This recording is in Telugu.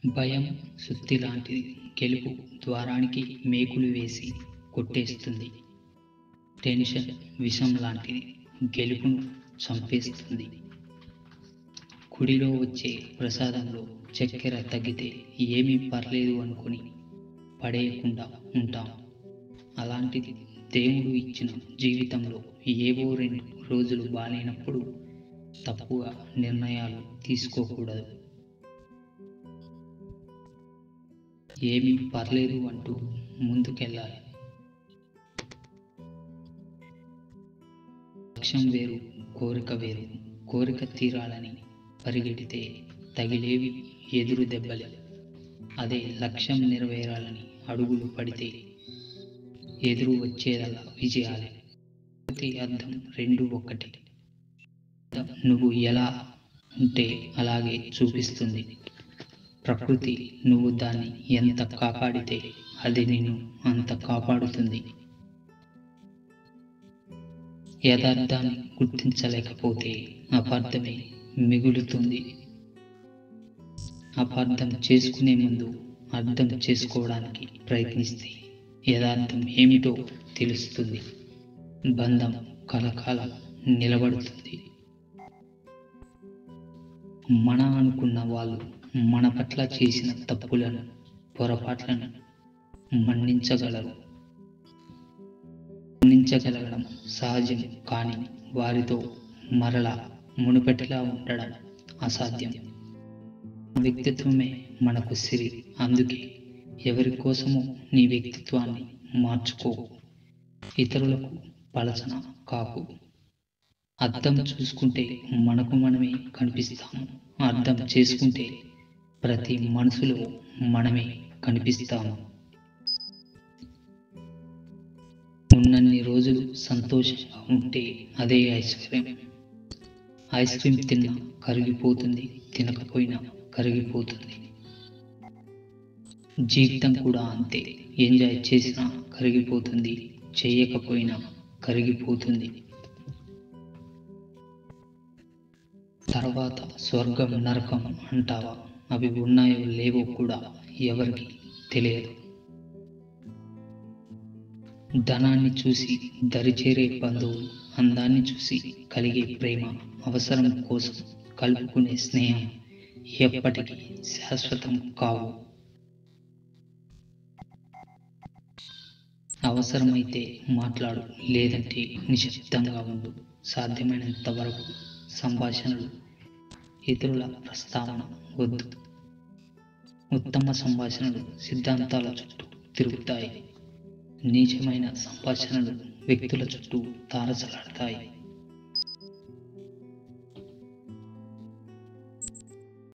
భయం సుత్తి లాంటిది. గెలుపు ద్వారానికి మేకులు వేసి కొట్టేస్తుంది. టెన్షన్ విషం లాంటిది. గెలుపును చంపేస్తుంది. గుడిలో వచ్చే ప్రసాదంలో చక్కెర తగ్గితే ఏమీ పర్లేదు అనుకుని పడేయకుండా ఉంటాం. అలాంటిది దేవుడు ఇచ్చిన జీవితంలో ఏవో 2 రోజులు బాలేనప్పుడు తప్పుగా నిర్ణయాలు తీసుకోకూడదు. ఏమీ పర్లేదు అంటూ ముందుకెళ్ళాలి. లక్ష్యం వేరు, కోరిక వేరు. కోరిక తీరాలని పరిగెడితే తగిలేవి ఎదురు దెబ్బలే. అదే లక్ష్యం నెరవేరాలని అడుగులు పడితే ఎదురు వచ్చేదల్లా విజయాలే. ప్రకృతి అర్థం రెండు ఒక్కటే. నువ్వు ఎలా ఉంటే అలాగే చూపిస్తుంది. ప్రకృతి నువ్వు దాన్ని ఎంత కాపాడితే అది నిన్ను అంత కాపాడుతుంది. యథార్థాన్ని గుర్తించలేకపోతే అపార్థమే మిగులుతుంది. అపార్థం చేసుకునే ముందు అర్థం చేసుకోవడానికి ప్రయత్నిస్తే యథార్థం ఏమిటో తెలుస్తుంది. బంధం కలకాలం నిలబడుతుంది. మన అనుకున్న వాళ్ళు మన పట్ల చేసిన తప్పులను, పొరపాట్లను మన్నించగలగడం సహజం. కానీ వారితో మరలా మునుపటిలా ఉండడం అసాధ్యం. వ్యక్తిత్వమే మనకు సిరి. అందుకే ఎవరి కోసమో నీ వ్యక్తిత్వాన్ని మార్చుకో. ఇతరులకు పలచన కాకు. అర్థం చూసుకుంటే మనకు మనమే కనిపిస్తాము. అర్థం చేసుకుంటే ప్రతి మనసులో మనమే కనిపిస్తాము. ఉన్నన్ని రోజులు సంతోషంగా ఉంటే అదే ఐశ్వర్యం. ఐస్ క్రీమ్ తిన్నా కరిగిపోతుంది, తినకపోయినా కరిగిపోతుంది. జీవితం కూడా అంతే. ఎంజాయ్ చేసినా కరిగిపోతుంది, చేయకపోయినా కరిగిపోతుంది. తర్వాత స్వర్గం నరకం అంటావా? అవి ఉన్నాయో లేవో కూడా ఎవరికి తెలియదు. ధనాన్ని చూసి దరిచేరే బంధువులు, అందాన్ని చూసి కలిగే ప్రేమ, అవసరం కోసం కలుపుకునే స్నేహం ఎప్పటికీ శాశ్వతం కావు. అవసరమైతే మాట్లాడు, లేదంటే నిశ్శబ్దంగా ఉండు. సాధ్యమైనంత వరకు సంభాషణలు, ఇతరుల ప్రస్తావన వద్దు. ఉత్తమ సంభాషణలు సిద్ధాంతాల చుట్టూ తిరుగుతాయి. నీచమైన సంభాషణలు వ్యక్తుల చుట్టూ తారసలాడతాయి.